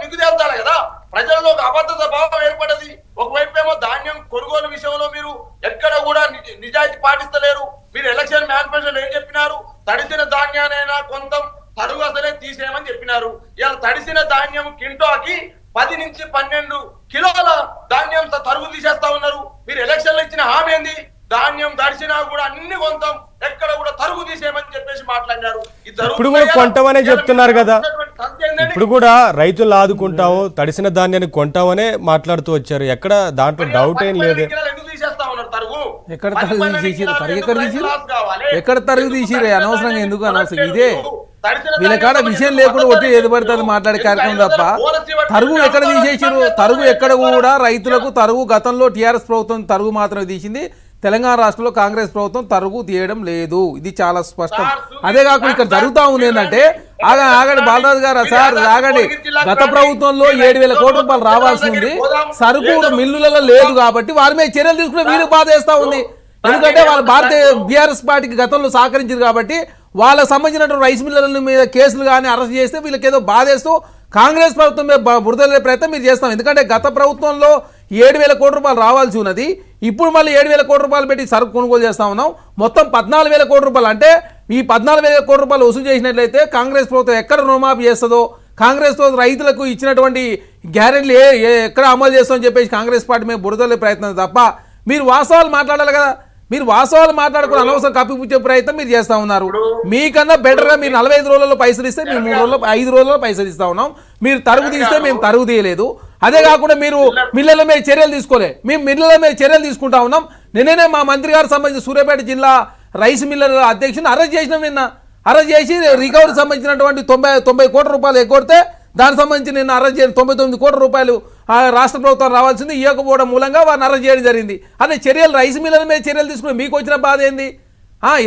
నిగుదేల్తాలి కదా. ప్రజల్లో ఒక అబద్ధత భావం ఏర్పడది. ఒకవైపేమో ధాన్యం కొనుగోలు విషయంలో మీరు ఎక్కడ కూడా నిజాయితీ పాటిస్తలేరు. మీరు ఎలక్షన్ మేనిఫెస్టోలో ఏం చెప్పినారు? తడిసిన ధాన్యానైనా కొంత తరుగు అసలే తీసేయమని చెప్పినారు. ఇలా తడిసిన ధాన్యం కింటోకి 10 నుంచి 12 కిలోల ధాన్యం తరుగు తీసేస్తా ఉన్నారు. మీరు ఎలక్షన్ లో ఇచ్చిన హామీ ఏంది? ధాన్యం తడిసినా కూడా అన్ని కొంటాం, ఎక్కడ కూడా తరుగు తీసేయమని చెప్పేసి మాట్లాడినారు. ఇప్పుడు కూడా కొంటామనే చెప్తున్నారు కదా. ఇప్పుడు కూడా రైతులు ఆదుకుంటాము, తడిసిన ధాన్యాన్ని కొంటామనే మాట్లాడుతూ వచ్చారు. ఎక్కడ దాంట్లో డౌట్ ఏం లేదు. ఎక్కడ తరుగు తీసిరు? ఎక్కడ తరుగు తీసిరే? అనవసరంగా ఎందుకు అనవసరం ఇదే వీళ్ళ కాడ విషయం లేకుండా ఒట్టి ఏది పడుతుంది మాట్లాడే కార్యక్రమం తప్ప తరుగు ఎక్కడ తీసేసారు? తరుగు ఎక్కడ కూడా రైతులకు తరుగు గతంలో టీఆర్ఎస్ ప్రభుత్వం తరుగు మాత్రమే తీసింది. తెలంగాణ రాష్ట్రంలో కాంగ్రెస్ ప్రభుత్వం తరుగు తీయడం లేదు. ఇది చాలా స్పష్టం. అదే కాకుండా ఇక్కడ జరుగుతూ ఉంది ఏంటంటే ఆగండి బాలరాజు గారు, సార్ ఆగండి. గత ప్రభుత్వంలో 7,000 కోట్ల రూపాయలు రావాల్సి ఉంది, సరుకు మిల్లులలో లేదు కాబట్టి వారి మీద చర్యలు తీసుకునే వీరికి బాధ వేస్తా ఉంది. ఎందుకంటే వాళ్ళు భారతీయ బీఆర్ఎస్ పార్టీకి గతంలో సహకరించారు కాబట్టి వాళ్ళకు సంబంధించినటువంటి రైస్ మిల్లర్ల మీద కేసులు కానీ అరెస్ట్ చేస్తే వీళ్ళకి ఏదో బాధేస్తూ కాంగ్రెస్ ప్రభుత్వం మీద బురదలే ప్రయత్నం మీరు చేస్తాం. ఎందుకంటే గత ప్రభుత్వంలో 7,000 కోట్ల రూపాయలు రావాల్సి ఉన్నది, ఇప్పుడు మళ్ళీ 7,000 కోట్ల రూపాయలు పెట్టి సరుకు కొనుగోలు చేస్తా ఉన్నాం. మొత్తం 14,000 కోట్ల రూపాయలు. అంటే ఈ 14,000 కోట్ల రూపాయలు వసూలు చేసినట్లయితే కాంగ్రెస్ ప్రభుత్వం ఎక్కడ రుణమాఫీ చేస్తుందో, కాంగ్రెస్ ప్రభుత్వం రైతులకు ఇచ్చినటువంటి గ్యారెంటీలు ఎక్కడ అమలు చేస్తామని చెప్పేసి కాంగ్రెస్ పార్టీ మీద బురదలే ప్రయత్నం తప్ప మీరు వాస్తవాలు మాట్లాడాలి కదా. మీరు వాస్తవాలు మాట్లాడుకుని అనవసరం కప్పిపుచ్చే ప్రయత్నం మీరు చేస్తా ఉన్నారు. మీకన్నా బెటర్గా మీరు 45 రోజుల్లో పైసలు ఇస్తే మేము 5 రోజుల్లో పైసలు ఇస్తా ఉన్నాం. మీరు తరుగు తీస్తే మేము తరుగు తీయలేదు. అదే కాకుండా మీరు మిల్లల మీద చర్యలు తీసుకోలే, మేము మిల్లల మీద చర్యలు తీసుకుంటా ఉన్నాం. నిన్ననే మా మంత్రి గారు సంబంధించి సూర్యాపేట జిల్లా రైస్ మిల్లర్ అధ్యక్షుని అరెస్ట్ చేసినాం. నిన్న అరెస్ట్ చేసి రికవరీ సంబంధించినటువంటి 90 కోట్ల రూపాయలు ఎగ్గొడితే దానికి సంబంధించి నిన్న అరెస్ట్ చేసి 99 కోట్ల రూపాయలు రాష్ట్ర ప్రభుత్వం రావాల్సింది ఇవ్వకపోవడం మూలంగా వారిని అరెస్ట్ చేయడం జరిగింది. అదే చర్యలు రైస్ మిల్లల మీద చర్యలు తీసుకుని మీకు వచ్చిన బాధ ఏంది?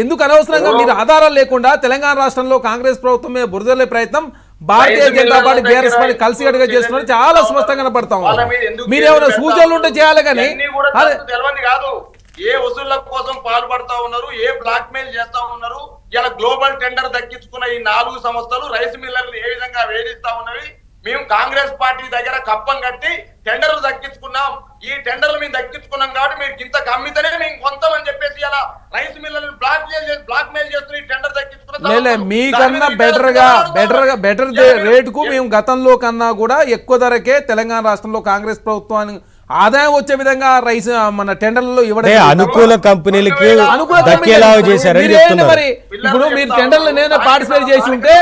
ఎందుకు అనవసరంగా మీరు ఆధారాలు లేకుండా తెలంగాణ రాష్ట్రంలో కాంగ్రెస్ ప్రభుత్వం మీద బురదలే ప్రయత్నం Bharatiya Janata party BRS party కలిసికట్టుగా చేస్తున్నారు. చాలా స్పష్టంగా కనపడతా ఉన్నారు. మీరు ఏమైనా సూచనలు ఉంటే చేయాలి కానీ ఏ వసూళ్ల కోసం పాల్పడతా ఉన్నారు, ఏ బ్లాక్ మెయిల్ చేస్తా ఉన్నారు. ఇలా గ్లోబల్ టెండర్ దక్కించుకున్న ఈ 4 సంస్థలు రైస్ మిల్లర్లు ఏ విధంగా వేధిస్తా ఉన్నవి. మేము కాంగ్రెస్ పార్టీ దగ్గర కప్పం కట్టి టెండర్లు దక్కించుకున్నాం. ఈ టెండర్లు మేము దక్కించుకున్నాం కాబట్టి మీరు ఇంత కమ్మితేనే మేము కొంతామని చెప్పేసి ఇలా రైస్ మిల్లర్లు బ్లాక్ మెయిల్ చేస్తున్న ఈ టెండర్ దక్కించుకున్నాం. మీకన్నా బెటర్ రేటుకు మేము గతంలో కన్నా కూడా ఎక్కువ ధరకే తెలంగాణ రాష్ట్రంలో కాంగ్రెస్ ప్రభుత్వాన్ని ఆదాయం వచ్చే విధంగా రైస్ మన టెండర్లలో ఇవ్వడం అనుకూల కంపెనీలకి మరి ఇప్పుడు మీరు టెండర్లు నేను పార్టిసిపేట్ చేసి ఉంటే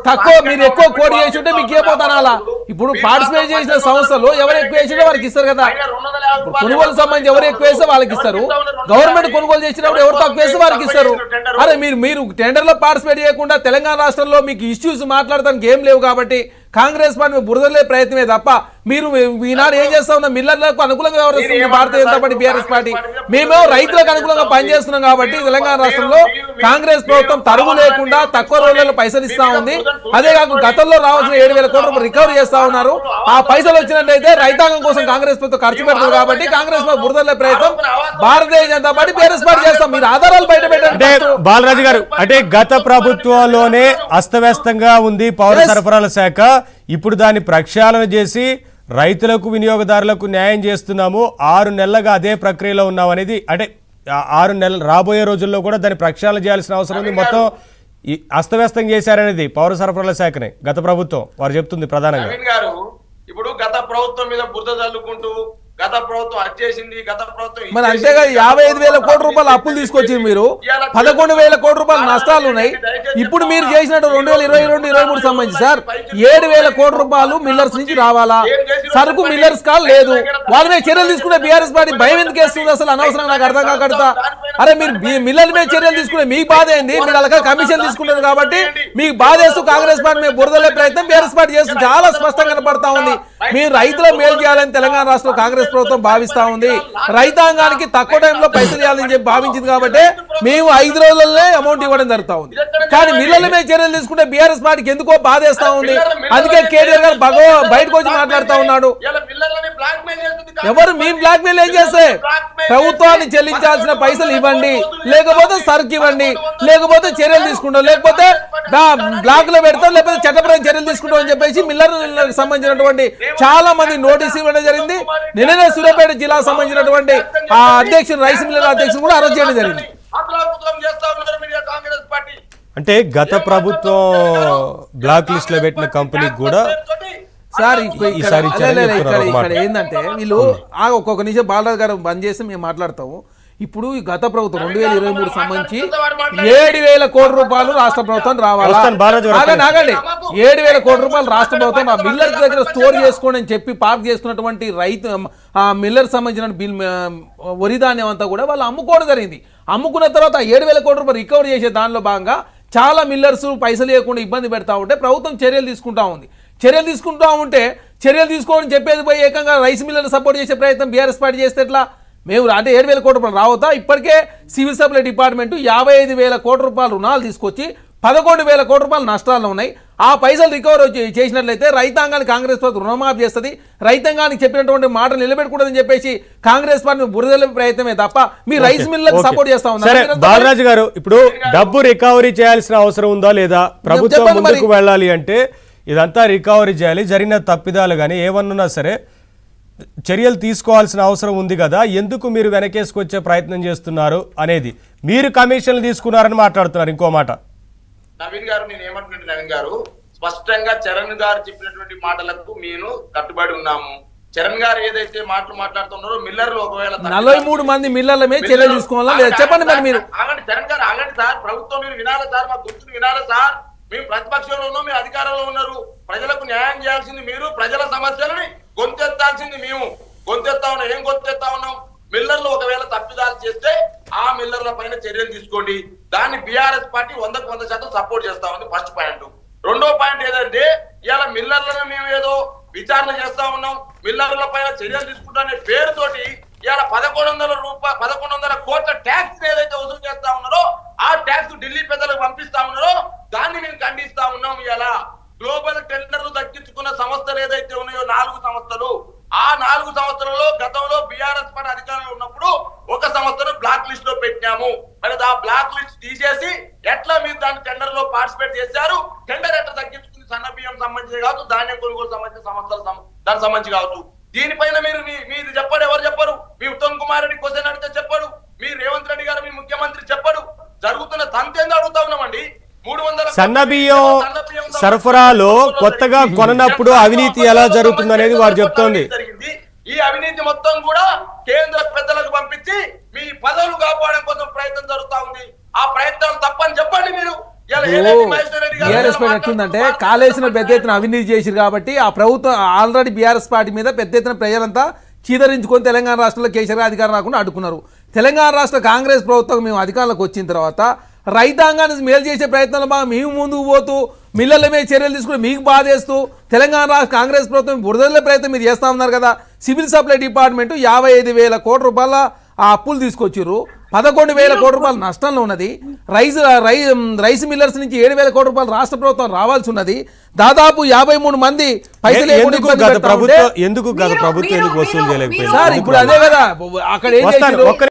తక్కువ మీరు ఎక్కువ కోటి చేసి ఉంటే మీకు ఏపోతానాలా? ఇప్పుడు పార్టిసిపేట్ చేసిన సంస్థలు ఎవరు ఎక్కువ వేసిందో వారికి ఇస్తారు కదా. కొనుగోలు సంబంధించి ఎవరు ఎక్కువ వేస్తే వాళ్ళకి ఇస్తారు. గవర్నమెంట్ కొనుగోలు చేసినప్పుడు ఎవరు తక్కువ వేస్తే వారికి ఇస్తారు. అరే మీరు టెండర్లో పార్టిసిపేట్ చేయకుండా తెలంగాణ రాష్ట్రంలో మీకు ఇష్యూస్ మాట్లాడడానికి ఏం లేవు కాబట్టి కాంగ్రెస్ పార్టీ బురదలే ప్రయత్నమే తప్ప మీరు ఈనాడు ఏం చేస్తా ఉన్నా మిల్లర్లకు అనుకూలంగా వ్యవహరిస్తుంది Bharatiya Janata party BRS party. మేమేమో రైతులకు అనుకూలంగా పనిచేస్తున్నాం కాబట్టి తెలంగాణ రాష్ట్రంలో కాంగ్రెస్ ప్రభుత్వం తరుగు లేకుండా తక్కువ రోజుల్లో పైసలు ఇస్తా ఉంది. అదే కాకుండా గతంలో రావాల్సిన 7,000 కోట్ల రూపాయలు రికవరీ చేస్తా ఉన్నారు. ఆ పైసలు వచ్చినట్లయితే రైతాంగం కోసం కాంగ్రెస్ ప్రభుత్వం ఖర్చు పెడుతుంది కాబట్టి కాంగ్రెస్ బురదలే ప్రయత్నం Bharatiya Janata party BRS party చేస్తాం. మీరు ఆధారాలు బయట పెట్టండి. బాలరాజు గారు, అంటే గత ప్రభుత్వంలోనే అస్తవ్యస్తంగా ఉంది పౌర సరఫరాల శాఖ. ఇప్పుడు దాన్ని ప్రక్షాళన చేసి రైతులకు వినియోగదారులకు న్యాయం చేస్తున్నాము. 6 నెలలుగా అదే ప్రక్రియలో ఉన్నాం అనేది, అంటే 6 నెలలు రాబోయే రోజుల్లో కూడా దాన్ని ప్రక్షాళన చేయాల్సిన అవసరం ఉంది. మొత్తం అస్తవ్యస్తం చేశారనేది పౌర సరఫరాల శాఖనే గత ప్రభుత్వం వారు చెప్తుంది ప్రధానంగా. ఇప్పుడు గత ప్రభుత్వం మీద బురద చల్లుకుంటూ గత ప్రభుత్వం అచ్చేసింది, గత ప్రభుత్వం మరి అంతేగా 55,000 కోట్ల రూపాయలు అప్పులు తీసుకొచ్చింది మీరు. 11,000 కోట్ల రూపాయలు నష్టాలు ఉన్నాయి. ఇప్పుడు మీరు చేసినట్టు 2022-23 సంబంధించి సార్ 7,000 కోట్ల రూపాయలు మిల్లర్స్ నుంచి రావాలా? సరుకు మిల్లర్స్ కాల్ లేదు. వాళ్ళ మీద చర్యలు తీసుకునే బీఆర్ఎస్ పార్టీ భయం ఎందుకు వేస్తుంది అసలు? అనవసరం నాకు అర్థం కాకడతా. అరే మీరు మిల్లర్ మీద చర్యలు తీసుకునే మీకు బాధ ఏంది? మీరు అలాగే కమిషన్ తీసుకుంటారు కాబట్టి మీకు బాధ వేస్తూ కాంగ్రెస్ పార్టీ మీద బురదలే ప్రయత్నం బీఆర్ఎస్ పార్టీ చేస్తుంది. చాలా స్పష్టంగా కనపడతా ఉంది. మీరు రైతుల మేలు చేయాలని తెలంగాణ రాష్ట్రంలో కాంగ్రెస్ ప్రభుత్వం భావిస్తా ఉంది. రైతాంగానికి తక్కువ టైంలో పైసలు ఇవ్వాలని చెప్పి భావించింది కాబట్టి మేము 5 రోజుల్లోనే అమౌంట్ ఇవ్వడం జరుగుతా ఉంది. కానీ మిల్లర్ల మీద చర్యలు తీసుకుంటే బీఆర్ఎస్ పార్టీకి ఎందుకో బాధేస్తా ఉంది. అందుకే కేటీఆర్ గారు బయటకు వచ్చి మాట్లాడుతూ ఉన్నాడు. ఎవరు మేము బ్లాక్ మెయిల్ ఏం చేస్తే ప్రభుత్వాన్ని చెల్లించాల్సిన పైసలు ఇవ్వండి, లేకపోతే సరుకు ఇవ్వండి, లేకపోతే చర్యలు తీసుకుంటాం, లేకపోతే బ్లాక్ లో పెడతాం, లేకపోతే చట్టపరమైన చర్యలు తీసుకుంటాం అని చెప్పేసి మిల్లర్లకు సంబంధించినటువంటి చాలా మంది నోటీసులు ఇవ్వడం జరిగింది. నిన్ననే సూర్యాపేట జిల్లాకు సంబంధించినటువంటి ఆ అధ్యక్షుడు రైస్ మిల్లర్ అధ్యక్షుడు కూడా అరెస్ట్ చేయడం జరిగింది. అంటే గత ప్రభుత్వం బ్లాక్ లిస్ట్ లో పెట్టిన కంపెనీకి కూడా సార్ ఇక్కడ ఏంటంటే వీళ్ళు ఒక్కొక్క నిమిషం బాలరాజు గారు బంద్ చేసి మేము మాట్లాడతాము. ఇప్పుడు ఈ గత ప్రభుత్వం 2023 సంబంధించి 7,000 కోట్ల రూపాయలు రాష్ట్ర ప్రభుత్వం రావాలా? ఆగండి 7,000 కోట్ల రూపాయలు రాష్ట్ర ప్రభుత్వం ఆ మిల్లర్ దగ్గర స్టోర్ చేసుకోండి అని చెప్పి పార్క్ చేసుకున్నటువంటి రైతు ఆ మిల్లర్ సంబంధించిన వరి ధాన్యం అంతా కూడా వాళ్ళు అమ్ముకోవడం జరిగింది. అమ్ముకున్న తర్వాత 7,000 కోట్ల రూపాయలు రికవర్ చేసే దానిలో భాగంగా చాలా మిల్లర్స్ పైసలు లేకుండా ఇబ్బంది పెడతా ఉంటే ప్రభుత్వం చర్యలు తీసుకుంటా ఉంది. చర్యలు తీసుకోవడం చెప్పేది పోయి ఏకంగా రైస్ మిల్లర్ని సపోర్ట్ చేసే ప్రయత్నం బీఆర్ఎస్ పార్టీ చేస్తే ఎట్లా? మేము అంటే 7,000 కోట్ల రూపాయలు రావద్దా? ఇప్పటికే సివిల్ సప్లై డిపార్ట్మెంట్ 55,000 కోట్ల రూపాయలు రుణాలు తీసుకొచ్చి 11,000 కోట్ల రూపాయలు నష్టాలు ఉన్నాయి. ఆ పైసలు రికవర్ చేసినట్లయితే రైతాంగానికి కాంగ్రెస్ ప్రభుత్వం రుణమాఫీ చేస్తుంది, రైతాంగానికి చెప్పినటువంటి మాట నిలబెట్టుకుంటుందని చెప్పేసి కాంగ్రెస్ పార్టీ బురదల ప్రయత్నమే తప్ప మీ రైస్ మిల్లకు సపోర్ట్ చేస్తా ఉన్నారు. బాలరాజు గారు, ఇప్పుడు డబ్బు రికవరీ చేయాల్సిన అవసరం ఉందా లేదా? ప్రభుత్వం ముందుకు వెళ్ళాలి అంటే ఇదంతా రికవరీ చేయాలి, జరిగిన తప్పిదాలు కానీ ఏమన్నా సరే చర్యలు తీసుకోవాల్సిన అవసరం ఉంది కదా, ఎందుకు మీరు వెనకేసుకొచ్చే ప్రయత్నం చేస్తున్నారు అనేది. మీరు కమిషన్లు తీసుకున్నారని మాట్లాడుతున్నారు. ఇంకో మాట నవీన్ గారు, నేను ఏమంటున్నాను నవీన్ గారు, స్పష్టంగా చరణ్ గారు చెప్పినటువంటి మాటలకు మేము కట్టుబడి ఉన్నాము. చరణ్ గారు ఏదైతే మాటలు మాట్లాడుతున్నారో మిల్లర్లు ఒకవేళ 43 మంది మిల్లర్ల మీద చర్యలు తీసుకోవాలా చెప్పండి మరి మీరు. ఆగండి చరణ్ గారు, ఆగండి సార్, ప్రభుత్వం మీరు వినాలి సార్, మా గుర్తును వినాలి సార్. మేము ప్రతిపక్షంలో ఉన్నాం, మీరు అధికారంలో ఉన్నారు. ప్రజలకు న్యాయం చేయాల్సింది మీరు, ప్రజల సమస్యలని గొంతెత్తాల్సింది మేము. గొంతెత్తా ఉన్నాం. ఏం గొంతెత్తా ఉన్నాం? మిల్లర్లు ఒకవేళ తప్పిదాలు చేస్తే ఆ మిల్లర్ల పైన చర్యలు తీసుకోండి. దాన్ని బీఆర్ఎస్ పార్టీ 100% సపోర్ట్ చేస్తా ఉంది. First point. రెండో పాయింట్ ఏదంటే ఇవాళ మిల్లర్లను మేము ఏదో విచారణ చేస్తా ఉన్నాం, మిల్లర్ల పైన చర్యలు తీసుకుంటానే పేరుతోటి ఇవాళ 1100 కోట్ల ట్యాక్స్ ఏదైతే వసూలు చేస్తా ఉన్నారో ఆ ట్యాక్స్ ఢిల్లీ పెద్దలకు పంపిస్తా ఉన్నారో దాన్ని మేము ఖండిస్తా ఉన్నాం. ఇలా గ్లోబల్ టెండర్లు దక్కించుకున్న సంస్థలు ఏదైతే ఉన్నాయో 4 సంస్థలు, ఆ 4 సంస్థలలో గతంలో బీఆర్ఎస్ పార్టీ అధికారంలో ఉన్నప్పుడు ఒక సంస్థను బ్లాక్ లిస్ట్ లో పెట్టినాము. మరి ఆ బ్లాక్ లిస్ట్ తీసేసి ఎట్లా మీరు దాని టెండర్ లో పార్టిసిపేట్ చేశారు? టెండర్ ఎట్లా తగ్గించుకుంది? సన్న బియ్యం సంబంధించి కావచ్చు, ధాన్యం కొనుగోలు సంబంధించిన సంస్థలు దానికి సంబంధించి కావచ్చు. దీనిపైన మీరు చెప్పాడు. ఎవరు చెప్పరు? మీ ఉత్తమ్ కుమార్ రెడ్డి క్వశ్చన్ అడిగితే చెప్పాడు, మీ రేవంత్ రెడ్డి గారు మీ ముఖ్యమంత్రి చెప్పాడు. జరుగుతున్న తంతేందో అడుగుతా ఉన్నామండి. సన్న బియ్యం సరఫరాలో కొత్తగా కొననప్పుడు అవినీతి ఎలా జరుగుతుంది అనేది వారు చెప్తోంది. ఈ అవినీతి మొత్తం కూడా కేంద్ర పెద్దలకు పంపించి మీ పదవులు కాపాడడం కోసం ప్రయత్నం జరుగుతా ఉంది. ఆ ప్రయత్నాలు తప్పని చెప్పండి మీరు. బీఆర్ఎస్ పార్టీ ఎట్లుందంటే కాళేశ్వరం పెద్ద ఎత్తున అవినీతి చేసిరు కాబట్టి ఆ ప్రభుత్వం ఆల్రెడీ బీఆర్ఎస్ పార్టీ మీద పెద్ద ఎత్తున ప్రజలంతా చీదరించుకొని తెలంగాణ రాష్ట్రంలో కేసీఆర్ అధికారం రాకుండా అడ్డుకున్నారు. తెలంగాణ రాష్ట్ర కాంగ్రెస్ ప్రభుత్వం మేము అధికారంలోకి వచ్చిన తర్వాత రైతాంగాన్ని మేలు చేసే ప్రయత్నాలు బాగా మేము ముందుకు పోతూ మిల్లర్ల మీద చర్యలు తీసుకుని మీకు బాధేస్తూ తెలంగాణ రాష్ట్ర కాంగ్రెస్ ప్రభుత్వం బురదలే ప్రయత్నం మీరు చేస్తా ఉన్నారు కదా. సివిల్ సప్లై డిపార్ట్మెంట్ 55,000 కోట్ల రూపాయల ఆ అప్పులు తీసుకొచ్చిర్రు. 11,000 కోట్ల రూపాయలు నష్టంలో ఉన్నది. రైస్ మిల్లర్స్ నుంచి 7,000 కోట్ల రూపాయలు రాష్ట్ర ప్రభుత్వం రావాల్సి ఉన్నది. దాదాపు 53 మంది పైసలు ఎందుకు గత ప్రభుత్వం వసూలు చేయలేకపోయింది? సార్ ఇప్పుడు అదే కదా అక్కడ ఏం చేశారు?